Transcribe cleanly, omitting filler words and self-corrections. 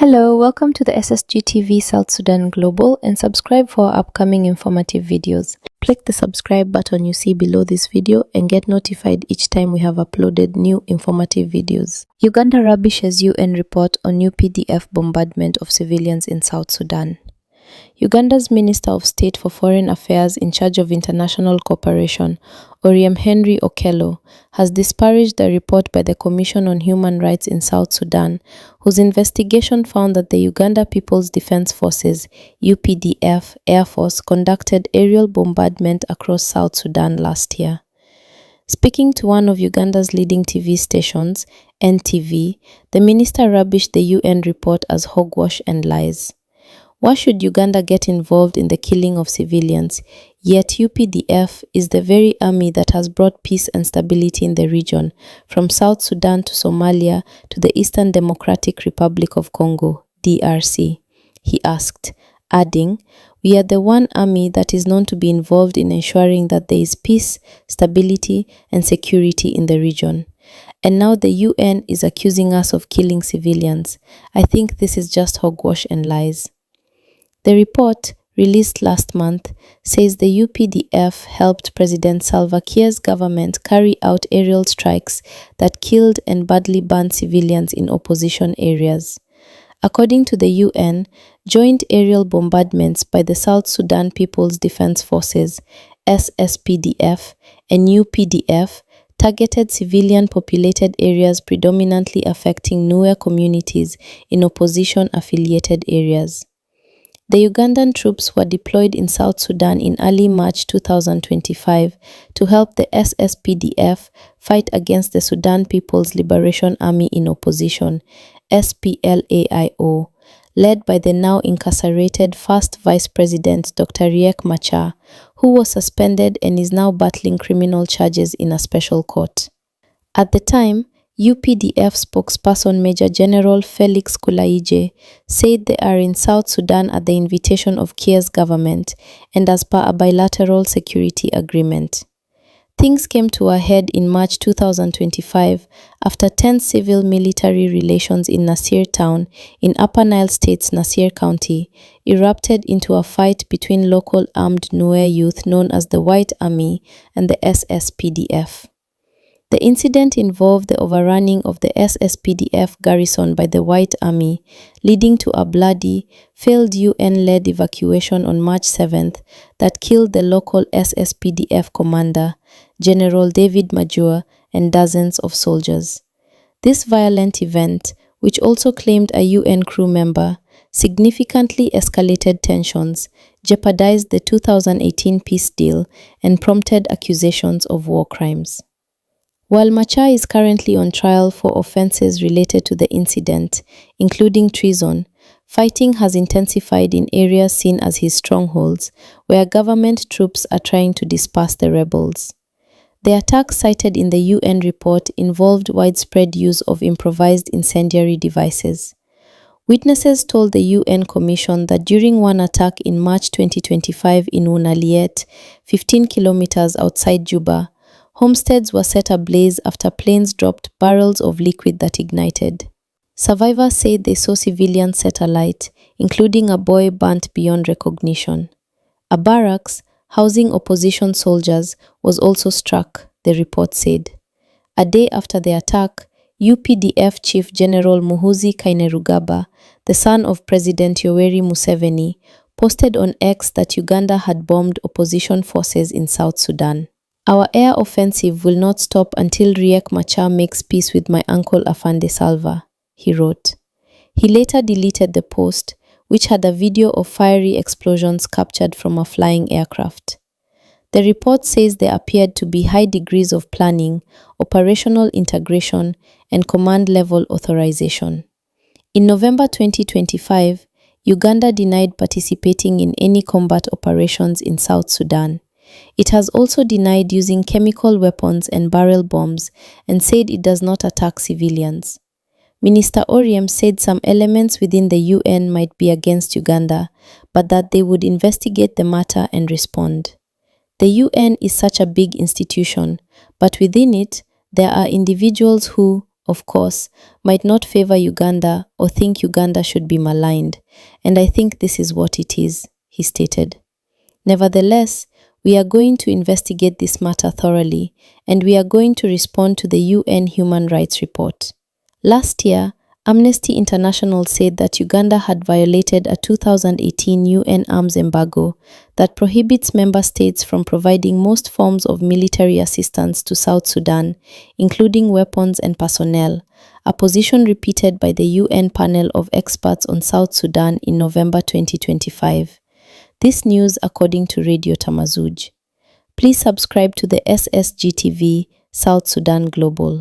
Hello, welcome to the SSGTV South Sudan Global and subscribe for our upcoming informative videos. Click the subscribe button you see below this video and get notified each time we have uploaded new informative videos. Uganda rubbishes UN report on UPDF bombardment of civilians in South Sudan. Uganda's Minister of State for Foreign Affairs in charge of international cooperation, Oryem Henry Okello, has disparaged the report by the Commission on Human Rights in South Sudan, whose investigation found that the Uganda People's Defense Forces (UPDF) Air Force conducted aerial bombardment across South Sudan last year. Speaking to one of Uganda's leading TV stations, NTV, the minister rubbished the UN report as hogwash and lies. Why should Uganda get involved in the killing of civilians, yet UPDF is the very army that has brought peace and stability in the region, from South Sudan to Somalia to the Eastern Democratic Republic of Congo, DRC? He asked, adding, "We are the one army that is known to be involved in ensuring that there is peace, stability, and security in the region. And now the UN is accusing us of killing civilians. I think this is just hogwash and lies." The report, released last month, says the UPDF helped President Salva Kiir's government carry out aerial strikes that killed and badly burned civilians in opposition areas. According to the UN, joint aerial bombardments by the South Sudan People's Defense Forces, SSPDF, and UPDF targeted civilian populated areas predominantly affecting Nuer communities in opposition-affiliated areas. The Ugandan troops were deployed in South Sudan in early March 2025 to help the SSPDF fight against the Sudan People's Liberation Army in opposition, SPLAIO, led by the now incarcerated first Vice President Dr. Riek Machar, who was suspended and is now battling criminal charges in a special court. At the time, UPDF spokesperson Major General Felix Kulaije said they are in South Sudan at the invitation of Kiir's government and as per a bilateral security agreement. Things came to a head in March 2025 after tense civil-military relations in Nasir town in Upper Nile State's Nasir County erupted into a fight between local armed Nuer youth known as the White Army and the SSPDF. The incident involved the overrunning of the SSPDF garrison by the White Army, leading to a bloody, failed UN-led evacuation on March 7th that killed the local SSPDF commander, General David Major, and dozens of soldiers. This violent event, which also claimed a UN crew member, significantly escalated tensions, jeopardized the 2018 peace deal, and prompted accusations of war crimes. While Machar is currently on trial for offenses related to the incident, including treason, fighting has intensified in areas seen as his strongholds, where government troops are trying to disperse the rebels. The attacks cited in the UN report involved widespread use of improvised incendiary devices. Witnesses told the UN Commission that during one attack in March 2025 in Wunaliet, 15 kilometers outside Juba, homesteads were set ablaze after planes dropped barrels of liquid that ignited. Survivors said they saw civilians set alight, including a boy burnt beyond recognition. A barracks, housing opposition soldiers, was also struck, the report said. A day after the attack, UPDF Chief General Muhoozi Kainerugaba, the son of President Yoweri Museveni, posted on X that Uganda had bombed opposition forces in South Sudan. "Our air offensive will not stop until Riek Machar makes peace with my uncle Afande Salva," he wrote. He later deleted the post, which had a video of fiery explosions captured from a flying aircraft. The report says there appeared to be high degrees of planning, operational integration, and command-level authorization. In November 2025, Uganda denied participating in any combat operations in South Sudan. It has also denied using chemical weapons and barrel bombs and said it does not attack civilians. Minister Oryem said some elements within the UN might be against Uganda, but that they would investigate the matter and respond. The UN is such a big institution, but within it, there are individuals who, of course, might not favor Uganda or think Uganda should be maligned, and I think this is what it is, he stated. Nevertheless, we are going to investigate this matter thoroughly, and we are going to respond to the UN Human Rights Report. Last year, Amnesty International said that Uganda had violated a 2018 UN arms embargo that prohibits member states from providing most forms of military assistance to South Sudan, including weapons and personnel, a position repeated by the UN panel of experts on South Sudan in November 2025. This news according to Radio Tamazuj. Please subscribe to the SSGTV South Sudan Global.